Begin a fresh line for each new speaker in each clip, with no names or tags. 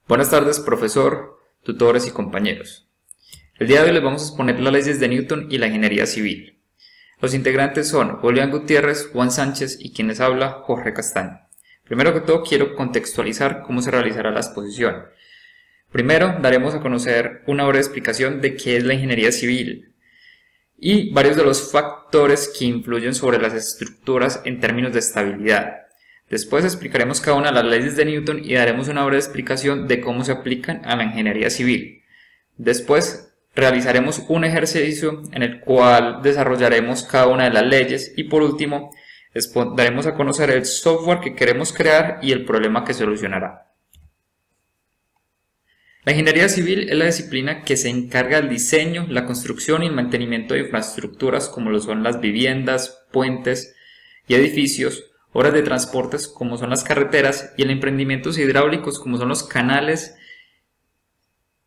Buenas tardes, profesor, tutores y compañeros. El día de hoy les vamos a exponer las leyes de Newton y la ingeniería civil. Los integrantes son Julián Gutiérrez, Juan Sánchez y quien les habla, Jorge Castaño. Primero que todo quiero contextualizar cómo se realizará la exposición. Primero daremos a conocer una breve explicación de qué es la ingeniería civil y varios de los factores que influyen sobre las estructuras en términos de estabilidad. Después explicaremos cada una de las leyes de Newton y daremos una breve explicación de cómo se aplican a la ingeniería civil. Después realizaremos un ejercicio en el cual desarrollaremos cada una de las leyes y por último daremos a conocer el software que queremos crear y el problema que solucionará. La ingeniería civil es la disciplina que se encarga del diseño, la construcción y el mantenimiento de infraestructuras como lo son las viviendas, puentes y edificios, obras de transportes como son las carreteras y el emprendimientos hidráulicos como son los canales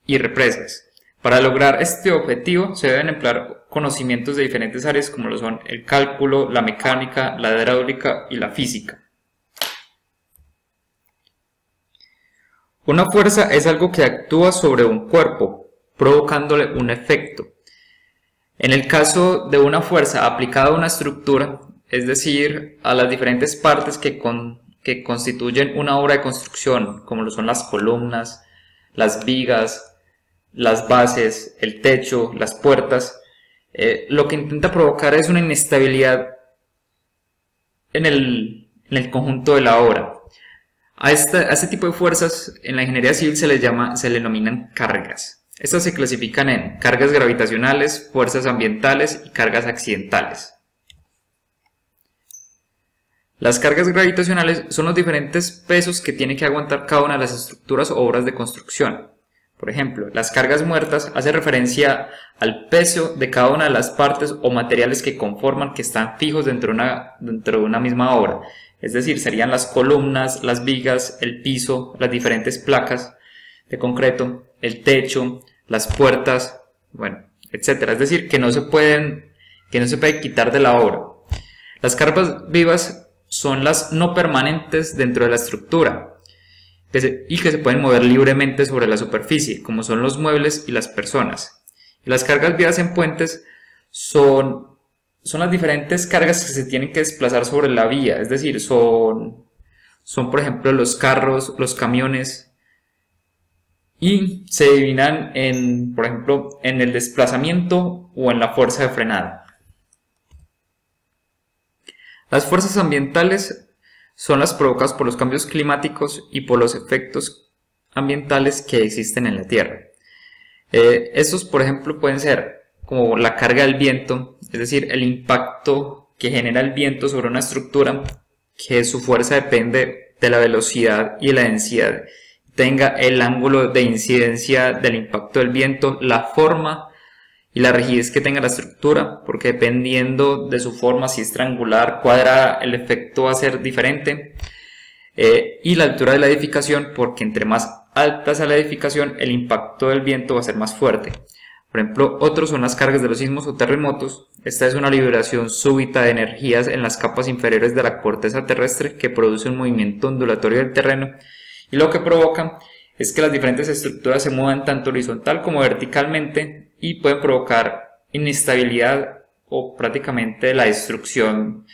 y represas. Para lograr este objetivo se deben emplear conocimientos de diferentes áreas como lo son el cálculo, la mecánica, la hidráulica y la física. Una fuerza es algo que actúa sobre un cuerpo, provocándole un efecto. En el caso de una fuerza aplicada a una estructura, es decir, a las diferentes partes que constituyen una obra de construcción, como lo son las columnas, las vigas, las bases, el techo, las puertas, lo que intenta provocar es una inestabilidad en el conjunto de la obra. A este tipo de fuerzas en la ingeniería civil se le denominan cargas. Estas se clasifican en cargas gravitacionales, fuerzas ambientales y cargas accidentales. Las cargas gravitacionales son los diferentes pesos que tiene que aguantar cada una de las estructuras o obras de construcción. Por ejemplo, las cargas muertas hacen referencia al peso de cada una de las partes o materiales que conforman, que están fijos dentro de una misma obra. Es decir, serían las columnas, las vigas, el piso, las diferentes placas de concreto, el techo, las puertas, bueno, etc. Es decir, que no se puede quitar de la obra. Las cargas vivas son las no permanentes dentro de la estructura y que se pueden mover libremente sobre la superficie, como son los muebles y las personas. Y las cargas vivas en puentes son las diferentes cargas que se tienen que desplazar sobre la vía, es decir, son por ejemplo los carros, los camiones, y se divinan por ejemplo, en el desplazamiento o en la fuerza de frenada. Las fuerzas ambientales son las provocadas por los cambios climáticos y por los efectos ambientales que existen en la Tierra. Estos, por ejemplo, pueden ser como la carga del viento, es decir, el impacto que genera el viento sobre una estructura, que su fuerza depende de la velocidad y la densidad, tenga el ángulo de incidencia del impacto del viento, la forma y la rigidez que tenga la estructura, porque dependiendo de su forma, si es triangular, cuadrada, el efecto va a ser diferente, y la altura de la edificación, porque entre más alta sea la edificación, el impacto del viento va a ser más fuerte. Por ejemplo, otros son las cargas de los sismos o terremotos. Esta es una liberación súbita de energías en las capas inferiores de la corteza terrestre que produce un movimiento ondulatorio del terreno, y lo que provoca es que las diferentes estructuras se muevan tanto horizontal como verticalmente y pueden provocar inestabilidad o prácticamente la destrucción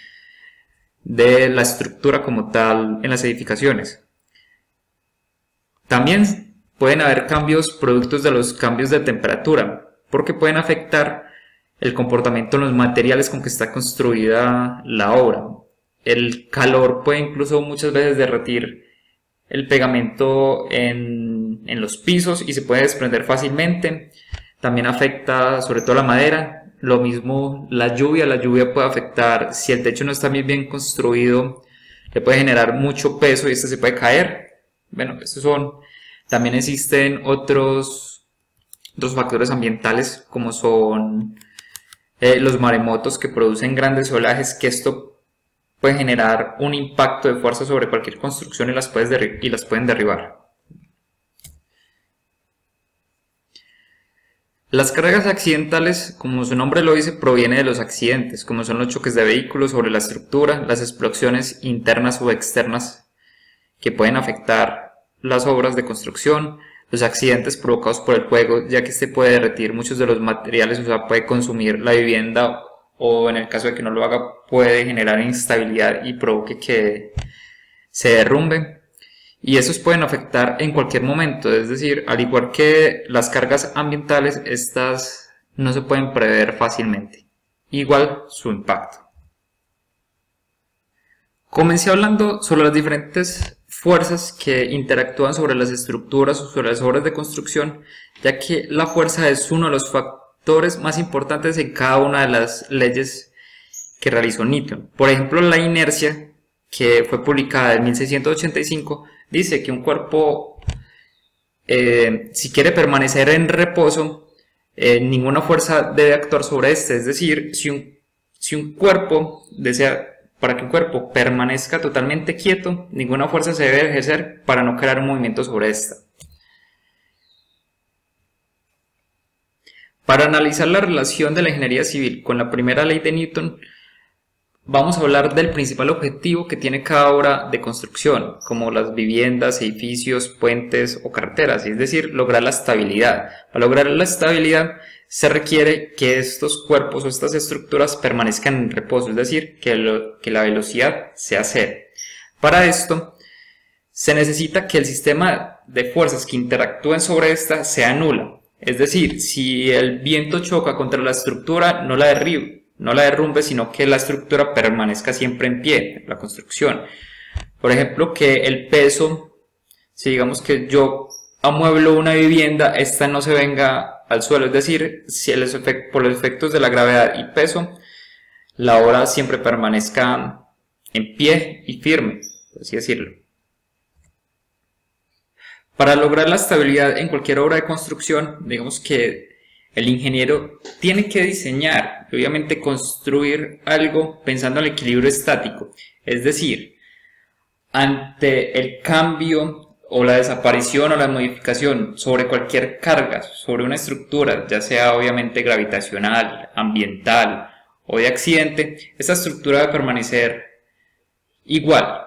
de la estructura como tal en las edificaciones. También pueden haber cambios productos de los cambios de temperatura, porque pueden afectar el comportamiento en los materiales con que está construida la obra. El calor puede incluso muchas veces derretir el pegamento en los pisos y se puede desprender fácilmente. También afecta sobre todo la madera. Lo mismo la lluvia puede afectar, si el techo no está bien construido, le puede generar mucho peso y este se puede caer. Bueno, estos son. También existen otros factores ambientales como son los maremotos que producen grandes oleajes, que esto puede generar un impacto de fuerza sobre cualquier construcción y las pueden derribar. Las cargas accidentales, como su nombre lo dice, provienen de los accidentes, como son los choques de vehículos sobre la estructura, las explosiones internas o externas que pueden afectar las obras de construcción, los accidentes provocados por el fuego, ya que este puede derretir muchos de los materiales, o sea, puede consumir la vivienda, o en el caso de que no lo haga, puede generar inestabilidad y provoque que se derrumbe. Y esos pueden afectar en cualquier momento, es decir, al igual que las cargas ambientales, estas no se pueden prever fácilmente. Igual su impacto. Comencé hablando sobre las diferentes fuerzas que interactúan sobre las estructuras o sobre las obras de construcción, ya que la fuerza es uno de los factores más importantes en cada una de las leyes que realizó Newton. Por ejemplo, la inercia, que fue publicada en 1685, dice que un cuerpo, si quiere permanecer en reposo, ninguna fuerza debe actuar sobre este. Es decir, si un cuerpo desea, para que un cuerpo permanezca totalmente quieto, ninguna fuerza se debe ejercer para no crear un movimiento sobre esta. Para analizar la relación de la ingeniería civil con la primera ley de Newton, vamos a hablar del principal objetivo que tiene cada obra de construcción, como las viviendas, edificios, puentes o carreteras, es decir, lograr la estabilidad. Para lograr la estabilidad se requiere que estos cuerpos o estas estructuras permanezcan en reposo, es decir, que la velocidad sea cero. Para esto se necesita que el sistema de fuerzas que interactúen sobre esta sea nula, es decir, si el viento choca contra la estructura, no la derrumbe, sino que la estructura permanezca siempre en pie, la construcción. Por ejemplo, que el peso, si digamos que yo amueblo una vivienda, esta no se venga al suelo, es decir, si por los efectos de la gravedad y peso, la obra siempre permanezca en pie y firme, por así decirlo. Para lograr la estabilidad en cualquier obra de construcción, digamos que el ingeniero tiene que diseñar, obviamente construir algo pensando en el equilibrio estático, es decir, ante el cambio o la desaparición o la modificación sobre cualquier carga, sobre una estructura, ya sea obviamente gravitacional, ambiental o de accidente, esta estructura debe permanecer igual.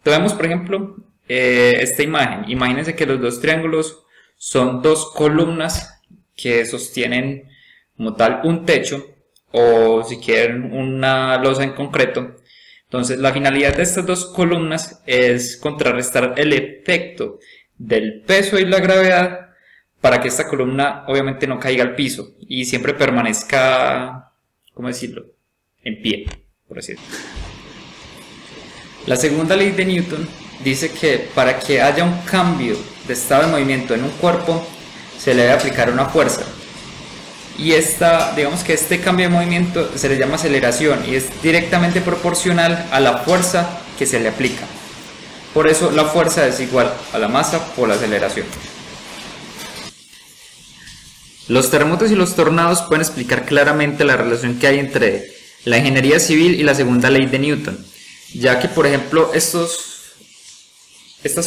Tomemos por ejemplo esta imagen. Imagínense que los dos triángulos son dos columnas que sostienen como tal un techo, o si quieren una losa en concreto. Entonces la finalidad de estas dos columnas es contrarrestar el efecto del peso y la gravedad para que esta columna obviamente no caiga al piso y siempre permanezca, ¿cómo decirlo?, en pie, por así decirlo. La segunda ley de Newton dice que para que haya un cambio de estado de movimiento en un cuerpo se le debe aplicar una fuerza. Y digamos que este cambio de movimiento se le llama aceleración y es directamente proporcional a la fuerza que se le aplica. Por eso la fuerza es igual a la masa por la aceleración. Los terremotos y los tornados pueden explicar claramente la relación que hay entre la ingeniería civil y la segunda ley de Newton, ya que por ejemplo estas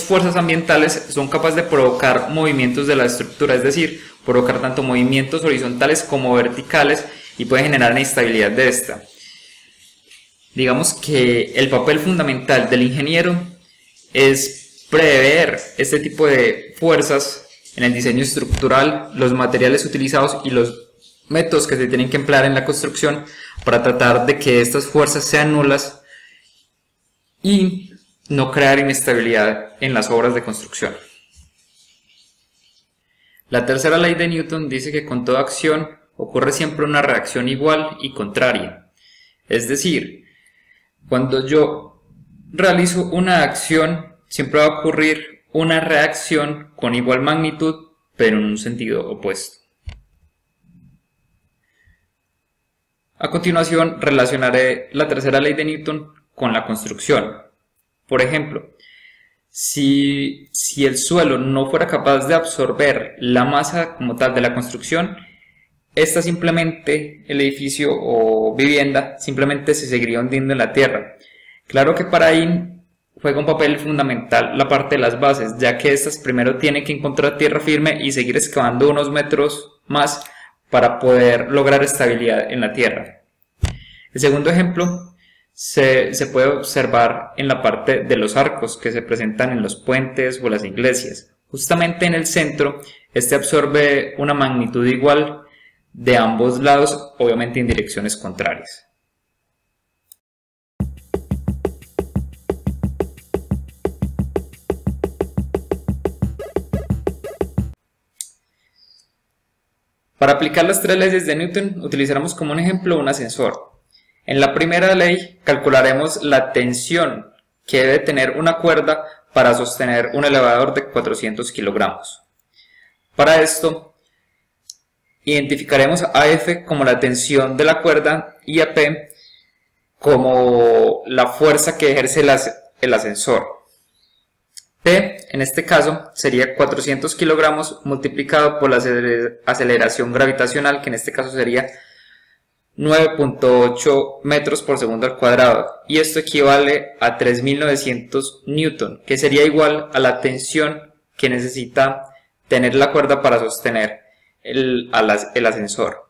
fuerzas ambientales son capaces de provocar movimientos de la estructura, es decir, provocar tanto movimientos horizontales como verticales y pueden generar inestabilidad de esta. Digamos que el papel fundamental del ingeniero es prever este tipo de fuerzas en el diseño estructural, los materiales utilizados y los métodos que se tienen que emplear en la construcción para tratar de que estas fuerzas sean nulas y no crear inestabilidad en las obras de construcción. La tercera ley de Newton dice que con toda acción ocurre siempre una reacción igual y contraria. Es decir, cuando yo realizo una acción, siempre va a ocurrir una reacción con igual magnitud, pero en un sentido opuesto. A continuación, relacionaré la tercera ley de Newton con la construcción. Por ejemplo, si el suelo no fuera capaz de absorber la masa como tal de la construcción, el edificio o vivienda, simplemente se seguiría hundiendo en la tierra. Claro que para ahí juega un papel fundamental la parte de las bases, ya que estas primero tienen que encontrar tierra firme y seguir excavando unos metros más para poder lograr estabilidad en la tierra. El segundo ejemplo se puede observar en la parte de los arcos que se presentan en los puentes o las iglesias. Justamente en el centro, este absorbe una magnitud igual de ambos lados, obviamente en direcciones contrarias. Para aplicar las tres leyes de Newton, utilizaremos como un ejemplo un ascensor. En la primera ley calcularemos la tensión que debe tener una cuerda para sostener un elevador de 400 kilogramos. Para esto, identificaremos a F como la tensión de la cuerda y a P como la fuerza que ejerce el ascensor. P, en este caso, sería 400 kilogramos multiplicado por la aceleración gravitacional, que en este caso sería 9.8 metros por segundo al cuadrado. Y esto equivale a 3.900 newton, que sería igual a la tensión que necesita tener la cuerda para sostener el ascensor.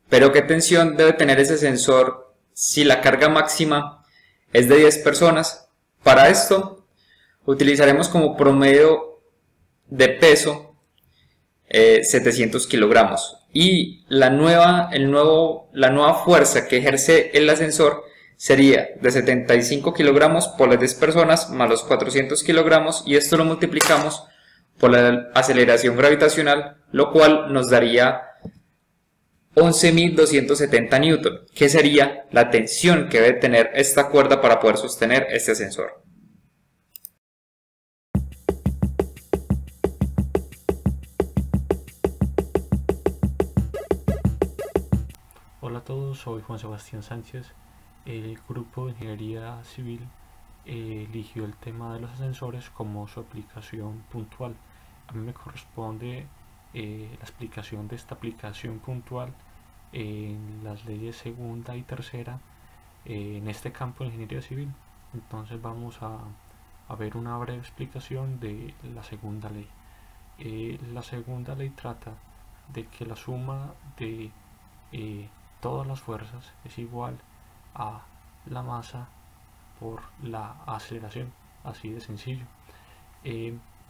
Pero ¿qué tensión debe tener ese ascensor si la carga máxima es de 10 personas? Para esto utilizaremos como promedio de peso 700 kilogramos y la nueva fuerza que ejerce el ascensor sería de 75 kilogramos por las 10 personas más los 400 kilogramos, y esto lo multiplicamos por la aceleración gravitacional, lo cual nos daría 11.270 newton, que sería la tensión que debe tener esta cuerda para poder sostener este ascensor.
Hola a todos, soy Juan Sebastián Sánchez. El grupo de Ingeniería Civil eligió el tema de los ascensores como su aplicación puntual. A mí me corresponde la explicación de esta aplicación puntual en las leyes segunda y tercera en este campo de Ingeniería Civil. Entonces vamos a ver una breve explicación de la segunda ley. La segunda ley trata de que la suma de todas las fuerzas es igual a la masa por la aceleración, así de sencillo.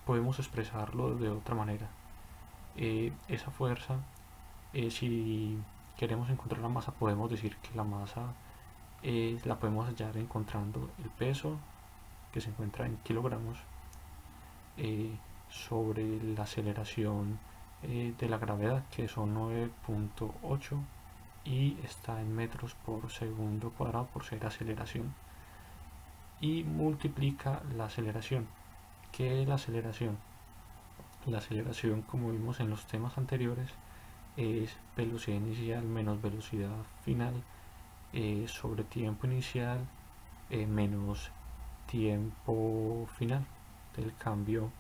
Podemos expresarlo de otra manera. Esa fuerza, si queremos encontrar la masa, podemos decir que la masa la podemos hallar encontrando el peso, que se encuentra en kilogramos, sobre la aceleración de la gravedad, que son 9.8, y está en metros por segundo cuadrado por ser aceleración, y multiplica la aceleración. ¿Qué es la aceleración? La aceleración, como vimos en los temas anteriores, es velocidad inicial menos velocidad final sobre tiempo inicial menos tiempo final del cambio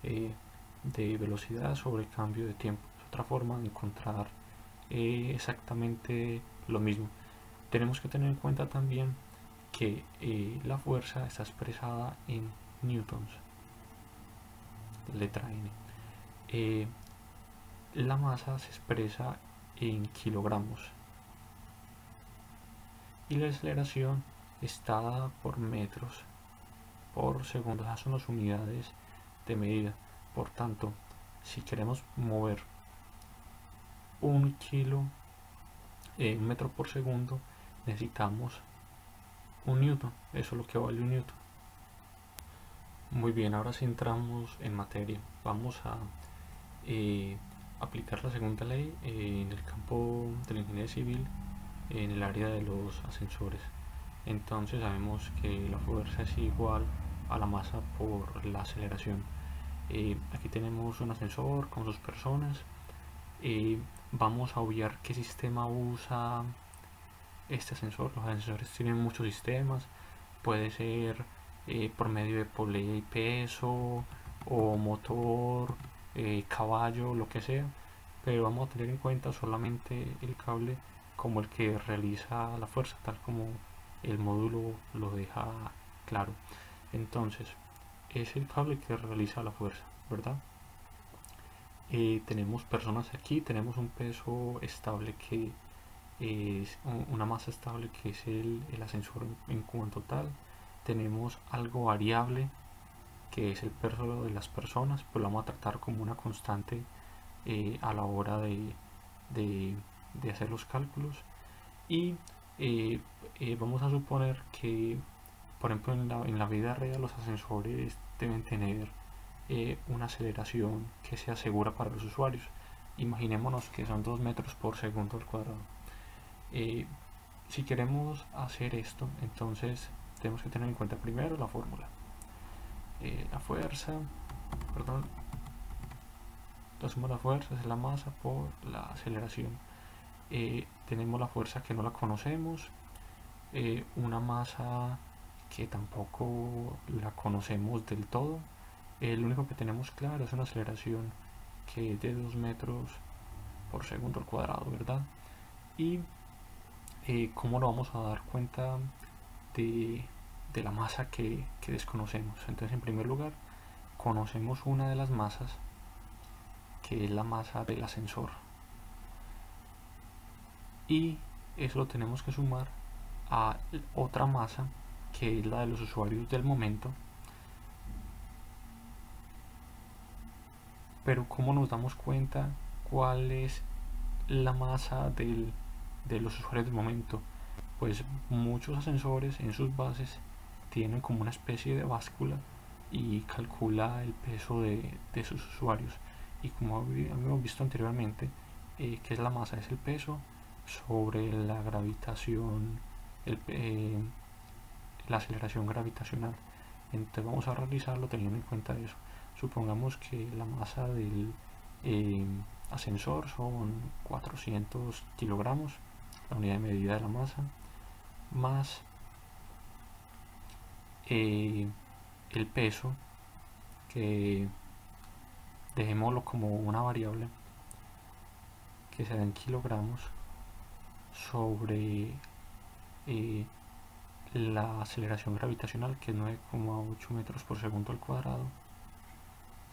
de velocidad sobre el cambio de tiempo. Es otra forma de encontrar exactamente lo mismo. Tenemos que tener en cuenta también que la fuerza está expresada en newtons, letra N. La masa se expresa en kilogramos y la aceleración está dada por metros por segundo. Esas son las unidades de medida. Por tanto, si queremos mover un metro por segundo, necesitamos un newton. Eso es lo que vale un newton. Muy bien, ahora sí entramos en materia. Vamos a aplicar la segunda ley en el campo de la ingeniería civil, en el área de los ascensores. Entonces sabemos que la fuerza es igual a la masa por la aceleración. Aquí tenemos un ascensor con sus personas. Vamos a obviar qué sistema usa este ascensor. Los ascensores tienen muchos sistemas. Puede ser por medio de polea y peso, o motor, caballo, lo que sea, pero vamos a tener en cuenta solamente el cable como el que realiza la fuerza, tal como el módulo lo deja claro. Entonces es el cable que realiza la fuerza, ¿verdad? Tenemos personas aquí, tenemos un peso estable que es una masa estable, que es el ascensor en cuanto tal. Tenemos algo variable, que es el peso de las personas, pues lo vamos a tratar como una constante a la hora de hacer los cálculos. Y vamos a suponer que, por ejemplo, en la vida real los ascensores deben tener una aceleración que sea segura para los usuarios. Imaginémonos que son 2 metros por segundo al cuadrado. Si queremos hacer esto, entonces tenemos que tener en cuenta primero la fórmula. La fuerza, perdón, la suma de las fuerzas es la masa por la aceleración. Tenemos la fuerza que no la conocemos, una masa que tampoco la conocemos del todo. Lo único que tenemos claro es una aceleración que es de 2 metros por segundo al cuadrado, ¿verdad? Y cómo nos vamos a dar cuenta de la masa que desconocemos. Entonces, en primer lugar, conocemos una de las masas, que es la masa del ascensor, y eso lo tenemos que sumar a otra masa, que es la de los usuarios del momento. Pero ¿cómo nos damos cuenta cuál es la masa de los usuarios del momento? Pues muchos ascensores en sus bases tienen como una especie de báscula y calcula el peso de sus usuarios. Y como habíamos visto anteriormente, que es la masa, es el peso sobre la gravitación, la aceleración gravitacional. Entonces vamos a realizarlo teniendo en cuenta eso. Supongamos que la masa del ascensor son 400 kilogramos, la unidad de medida de la masa, más el peso, que dejémoslo como una variable, que se da en kilogramos, sobre la aceleración gravitacional, que es 9,8 metros por segundo al cuadrado.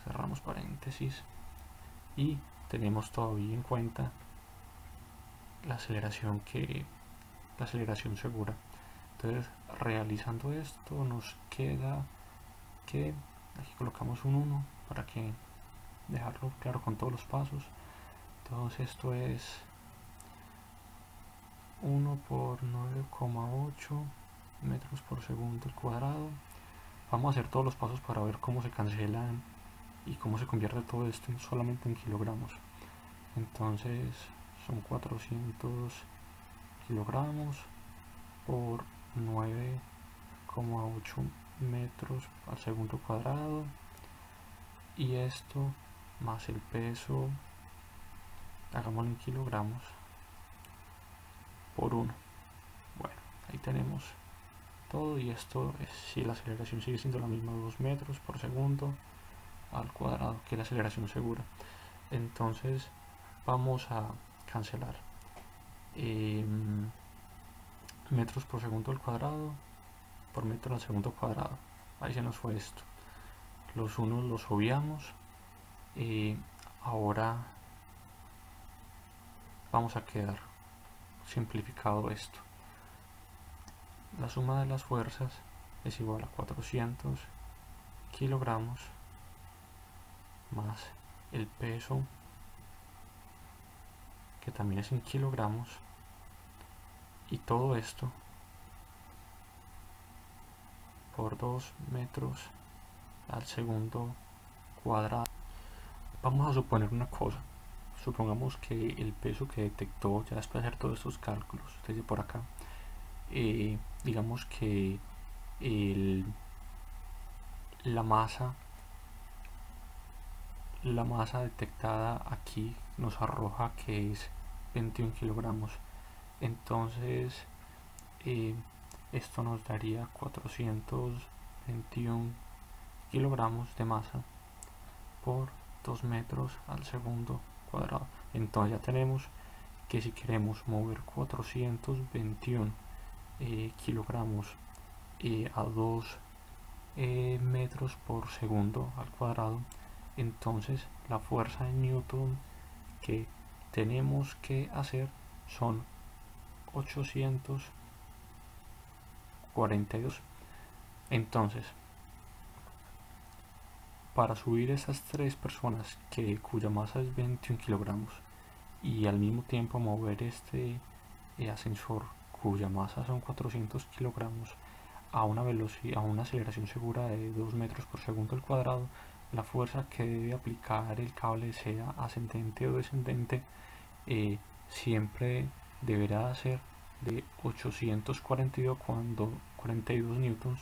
Cerramos paréntesis y tenemos todavía en cuenta la aceleración segura. Entonces, realizando esto, nos queda que aquí colocamos un 1 para que dejarlo claro con todos los pasos. Entonces esto es 1 por 9,8 metros por segundo al cuadrado. Vamos a hacer todos los pasos para ver cómo se cancelan y cómo se convierte todo esto solamente en kilogramos. Entonces son 400 kilogramos por 9,8 metros al segundo cuadrado, y esto más el peso, hagámoslo en kilogramos, por 1. Bueno, ahí tenemos todo, y esto es si la aceleración sigue siendo la misma, 2 metros por segundo al cuadrado, que es la aceleración segura. Entonces vamos a cancelar metros por segundo al cuadrado por metro al segundo cuadrado. Ahí se nos fue esto, los unos los obviamos. Ahora vamos a quedar simplificado esto. La suma de las fuerzas es igual a 400 kilogramos más el peso, que también es en kilogramos, y todo esto por 2 metros al segundo cuadrado. Vamos a suponer una cosa. Supongamos que el peso que detectó, ya después de hacer todos estos cálculos desde por acá, digamos que la masa detectada aquí nos arroja que es 21 kilogramos. Entonces esto nos daría 421 kilogramos de masa por 2 metros al segundo cuadrado. Entonces ya tenemos que si queremos mover 421 kilogramos a 2 metros por segundo al cuadrado, entonces la fuerza en Newton que tenemos que hacer son 1842. Entonces, para subir esas tres personas cuya masa es 21 kilogramos y al mismo tiempo mover este ascensor cuya masa son 400 kilogramos a una velocidad, a una aceleración segura de 2 metros por segundo al cuadrado, la fuerza que debe aplicar el cable, sea ascendente o descendente, siempre deberá ser de 842 newtons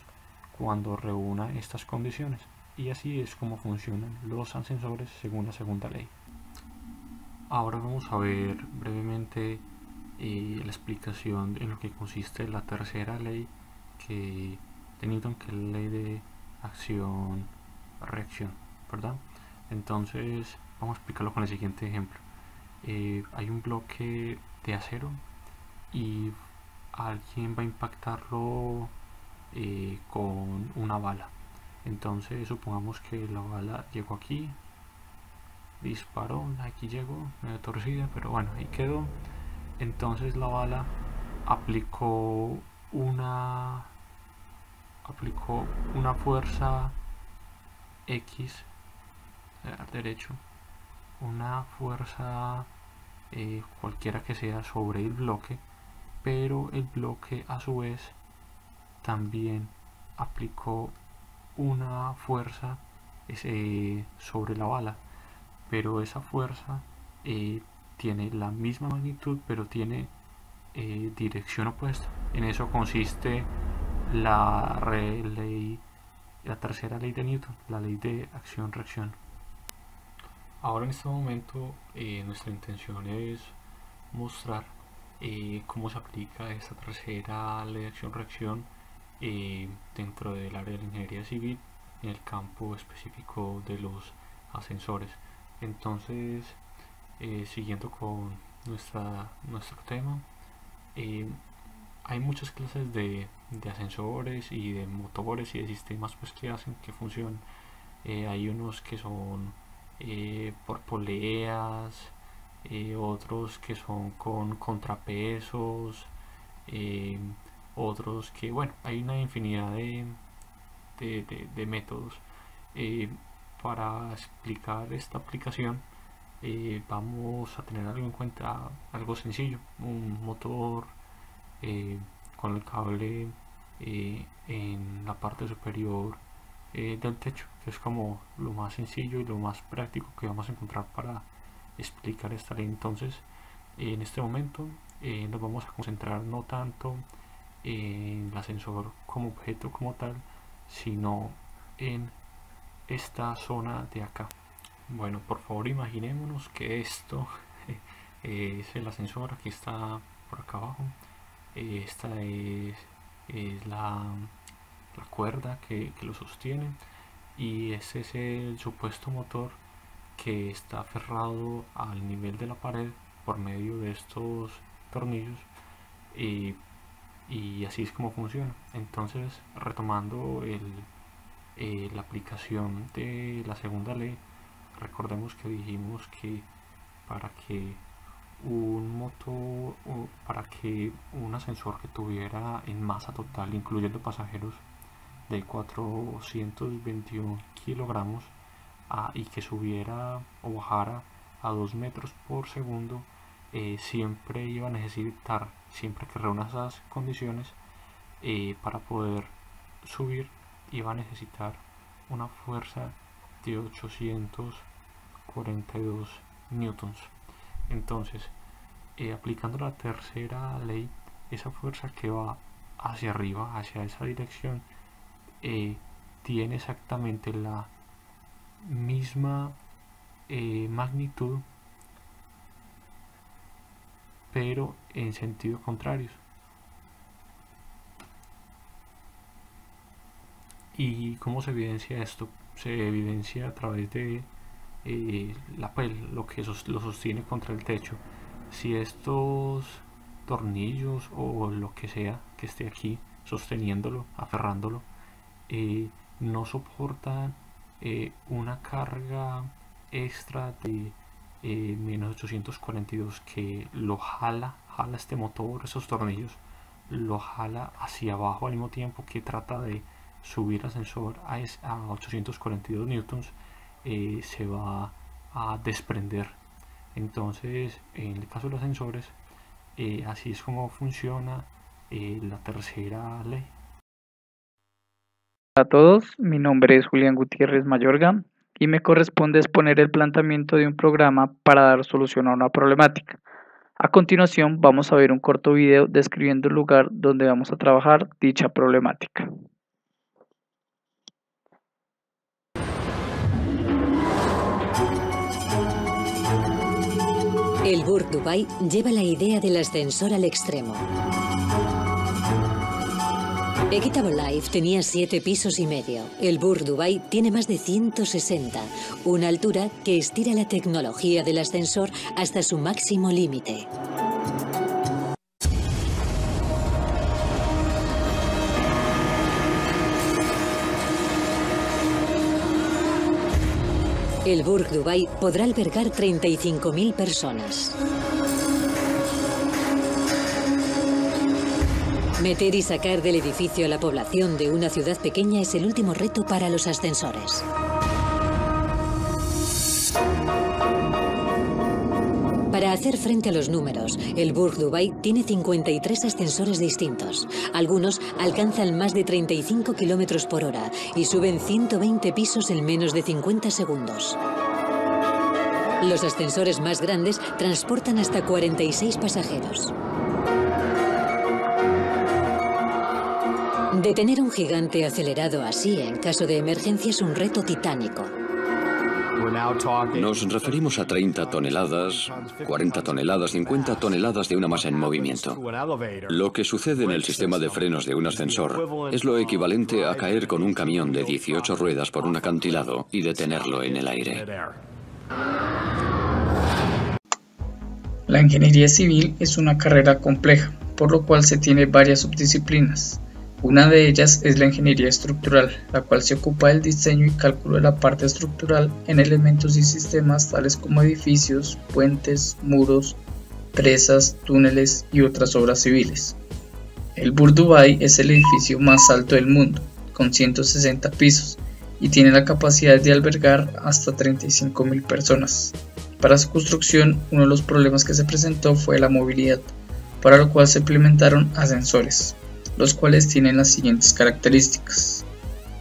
cuando reúna estas condiciones. Y así es como funcionan los ascensores según la segunda ley. Ahora vamos a ver brevemente la explicación en lo que consiste la tercera ley de Newton, que es la ley de acción-reacción, ¿verdad? Entonces vamos a explicarlo con el siguiente ejemplo. Hay un bloque de acero y alguien va a impactarlo con una bala. Entonces supongamos que la bala llegó aquí, disparó, aquí llegó, medio torcida, pero bueno, ahí quedó. Entonces la bala aplicó una fuerza X derecho, una fuerza cualquiera que sea sobre el bloque, pero el bloque a su vez también aplicó una fuerza sobre la bala, pero esa fuerza tiene la misma magnitud pero tiene dirección opuesta. En eso consiste la tercera ley de Newton, la ley de acción-reacción. Ahora en este momento nuestra intención es mostrar cómo se aplica esta tercera ley de acción-reacción dentro del área de la ingeniería civil en el campo específico de los ascensores. Entonces, siguiendo con nuestro tema, hay muchas clases de ascensores y de motores y de sistemas pues, que hacen que funcionen. Hay unos que son por poleas, otros que son con contrapesos, otros que, bueno, hay una infinidad de métodos. Para explicar esta aplicación vamos a tener algo en cuenta, algo sencillo, un motor con el cable en la parte superior del techo, que es como lo más sencillo y lo más práctico que vamos a encontrar para explicar esta ley. Entonces en este momento nos vamos a concentrar no tanto en el ascensor como objeto como tal, sino en esta zona de acá. Bueno, por favor imaginémonos que esto es el ascensor, aquí está por acá abajo, esta es la cuerda que lo sostiene y ese es el supuesto motor que está aferrado al nivel de la pared por medio de estos tornillos y así es como funciona. Entonces, retomando la aplicación de la segunda ley, recordemos que dijimos que para que un motor o para que un ascensor que tuviera en masa total, incluyendo pasajeros, de 421 kilogramos y que subiera o bajara a 2 metros por segundo, siempre iba a necesitar, siempre que reúna esas condiciones, para poder subir iba a necesitar una fuerza de 842 newtons. Entonces, aplicando la tercera ley, esa fuerza que va hacia arriba, hacia esa dirección, tiene exactamente la misma magnitud, pero en sentido contrario. ¿Y cómo se evidencia esto? Se evidencia a través de lo que lo sostiene contra el techo. Si estos tornillos o lo que sea que esté aquí sosteniéndolo, aferrándolo, no soportan una carga extra de menos 842 que lo jala jala este motor, esos tornillos, lo jala hacia abajo al mismo tiempo que trata de subir el ascensor a 842 newtons, se va a desprender. Entonces, en el caso de los ascensores, así es como funciona la tercera ley.
Hola a todos, mi nombre es Julián Gutiérrez Mayorga y me corresponde exponer el planteamiento de un programa para dar solución a una problemática. A continuación vamos a ver un corto video describiendo el lugar donde vamos a trabajar dicha problemática.
El Burj Dubai lleva la idea del ascensor al extremo. Equitable Life tenía 7 pisos y medio. El Burj Dubai tiene más de 160, una altura que estira la tecnología del ascensor hasta su máximo límite. El Burj Dubai podrá albergar 35.000 personas. Meter y sacar del edificio a la población de una ciudad pequeña es el último reto para los ascensores. Para hacer frente a los números, el Burj Dubai tiene 53 ascensores distintos. Algunos alcanzan más de 35 km por hora y suben 120 pisos en menos de 50 segundos. Los ascensores más grandes transportan hasta 46 pasajeros. Detener a un gigante acelerado así en caso de emergencia es un reto titánico.
Nos referimos a 30 toneladas, 40 toneladas, 50 toneladas de una masa en movimiento. Lo que sucede en el sistema de frenos de un ascensor es lo equivalente a caer con un camión de 18 ruedas por un acantilado y detenerlo en el aire.
La ingeniería civil es una carrera compleja, por lo cual se tiene varias subdisciplinas. Una de ellas es la ingeniería estructural, la cual se ocupa del diseño y cálculo de la parte estructural en elementos y sistemas tales como edificios, puentes, muros, presas, túneles y otras obras civiles. El Burj Dubai es el edificio más alto del mundo, con 160 pisos, y tiene la capacidad de albergar hasta 35.000 personas. Para su construcción, uno de los problemas que se presentó fue la movilidad, para lo cual se implementaron ascensores, los cuales tienen las siguientes características.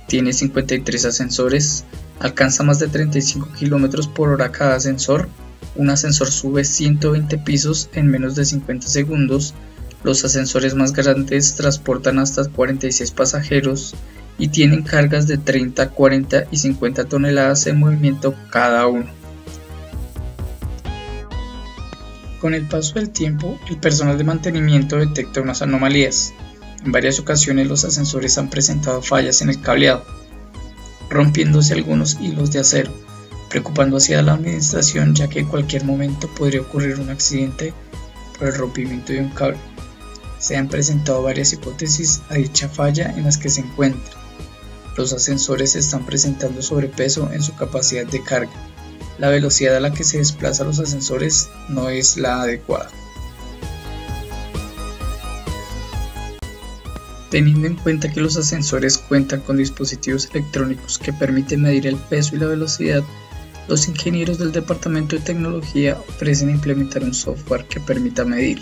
Tiene 53 ascensores, alcanza más de 35 km por hora cada ascensor, un ascensor sube 120 pisos en menos de 50 segundos, los ascensores más grandes transportan hasta 46 pasajeros y tienen cargas de 30, 40 y 50 toneladas en movimiento cada uno. Con el paso del tiempo, el personal de mantenimiento detecta unas anomalías. En varias ocasiones los ascensores han presentado fallas en el cableado, rompiéndose algunos hilos de acero, preocupando así a la administración ya que en cualquier momento podría ocurrir un accidente por el rompimiento de un cable. Se han presentado varias hipótesis a dicha falla en las que se encuentran. Los ascensores están presentando sobrepeso en su capacidad de carga. La velocidad a la que se desplazan los ascensores no es la adecuada. Teniendo en cuenta que los ascensores cuentan con dispositivos electrónicos que permiten medir el peso y la velocidad, los ingenieros del departamento de tecnología ofrecen implementar un software que permita medir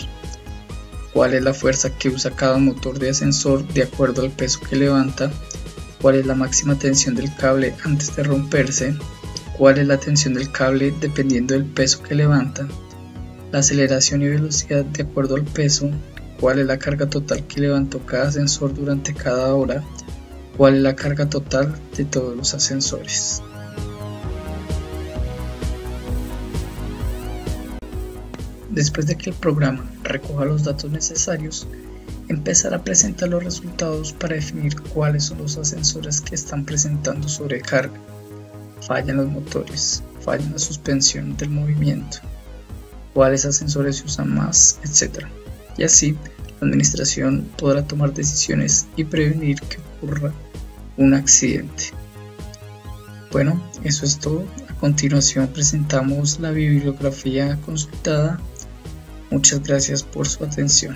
cuál es la fuerza que usa cada motor de ascensor de acuerdo al peso que levanta, cuál es la máxima tensión del cable antes de romperse, cuál es la tensión del cable dependiendo del peso que levanta, la aceleración y velocidad de acuerdo al peso, cuál es la carga total que levantó cada ascensor durante cada hora, cuál es la carga total de todos los ascensores. Después de que el programa recoja los datos necesarios, empezará a presentar los resultados para definir cuáles son los ascensores que están presentando sobrecarga, fallan los motores, fallan la suspensión del movimiento, cuáles ascensores se usan más, etc. Y así, la administración podrá tomar decisiones y prevenir que ocurra un accidente. Bueno, eso es todo. A continuación presentamos la bibliografía consultada Muchas gracias por su atención.